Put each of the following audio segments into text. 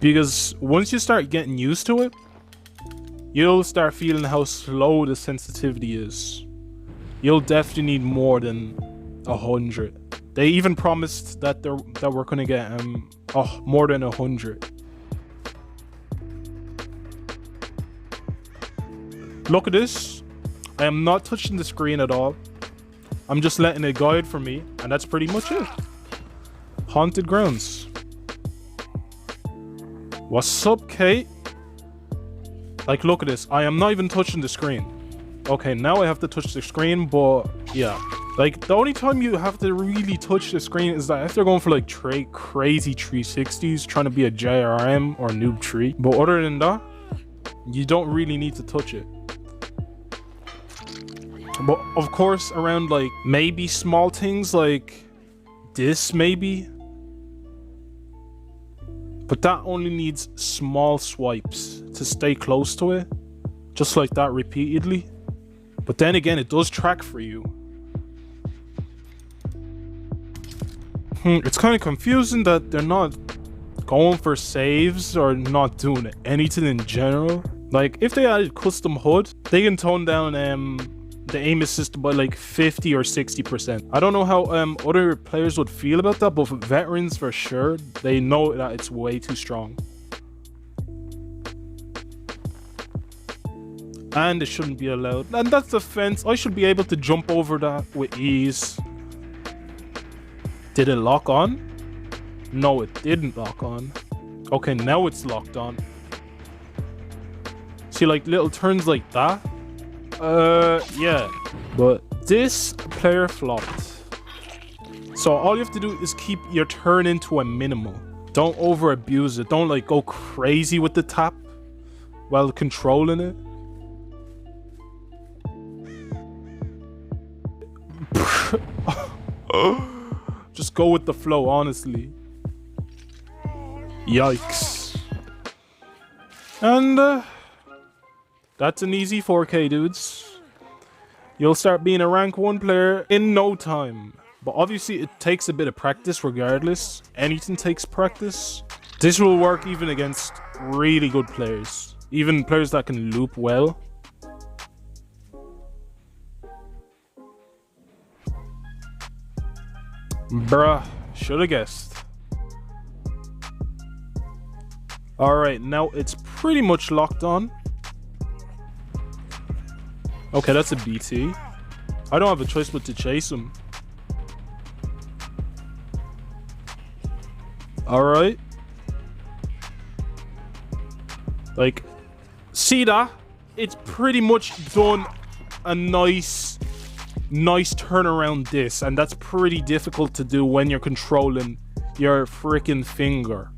Because once you start getting used to it, you'll start feeling how slow the sensitivity is. You'll definitely need more than 100. They even promised that we're gonna get more than 100. Look at this. I am not touching the screen at all. I'm just letting it guide for me, and that's pretty much it. Haunted grounds. What's up, Kate? Like, look at this. I am not even touching the screen. Okay, now I have to touch the screen, but yeah. Like, the only time you have to really touch the screen is that if they're going for like crazy 360s, trying to be a JRM or noob tree. But other than that, you don't really need to touch it. But of course, around like maybe small things like this, maybe. But that only needs small swipes to stay close to it. Just like that repeatedly. But then again, it does track for you. It's kind of confusing that they're not going for saves or not doing anything in general. Like, if they added custom HUD, they can tone down the aim assist by like 50 or 60%. I don't know how other players would feel about that, but for veterans for sure, they know that it's way too strong. And it shouldn't be allowed. And that's the fence. I should be able to jump over that with ease. Did it lock on? No, it didn't lock on. Okay, now it's locked on. See, like little turns like that? Yeah. But this player flopped. So all you have to do is keep your turn into a minimal. Don't over abuse it. Don't like go crazy with the tap while controlling it. Just go with the flow, honestly. Yikes. And that's an easy 4K, dudes. You'll start being a rank 1 player in no time. But obviously it takes a bit of practice regardless. Anything takes practice. This will work even against really good players. Even players that can loop well. Bruh, shoulda guessed. Alright, now it's pretty much locked on. Okay, that's a BT. I don't have a choice but to chase him. Alright. Like, see that? It's pretty much done a nice turnaround this, and that's pretty difficult to do when you're controlling your freaking finger.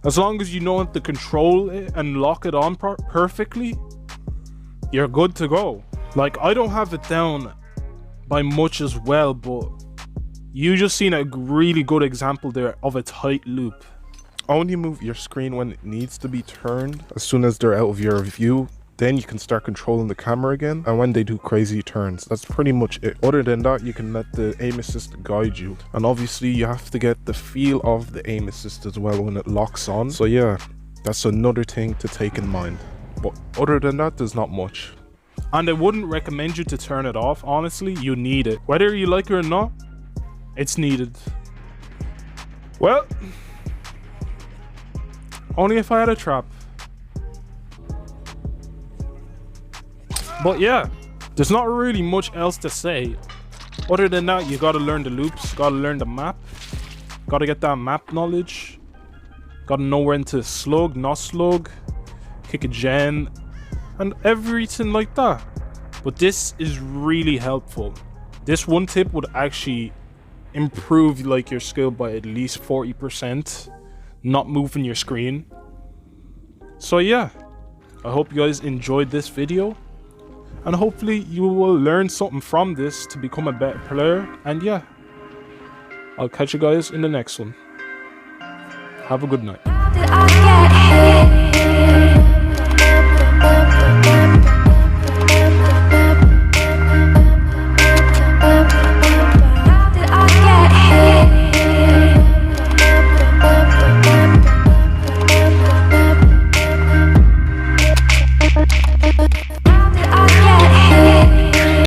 As long as you know how to control it and lock it on perfectly, you're good to go. Like, I don't have it down by much as well, but you just seen a really good example there of a tight loop. Only move your screen when it needs to be turned. As soon as they're out of your view, then you can start controlling the camera again, and when they do crazy turns. That's pretty much it. Other than that, you can let the aim assist guide you, and obviously you have to get the feel of the aim assist as well when it locks on. So yeah, that's another thing to take in mind. But other than that, there's not much. And I wouldn't recommend you to turn it off. Honestly, you need it. Whether you like it or not, it's needed. Well, only if I had a trap. But yeah, there's not really much else to say. Other than that, you gotta learn the loops, gotta learn the map, gotta get that map knowledge, gotta know when to slug, not slug, kick a gen, and everything like that. But this is really helpful. This one tip would actually improve like your skill by at least 40%, not moving your screen. So yeah, I hope you guys enjoyed this video. And hopefully you will learn something from this to become a better player. And yeah, I'll catch you guys in the next one. Have a good night. Bye.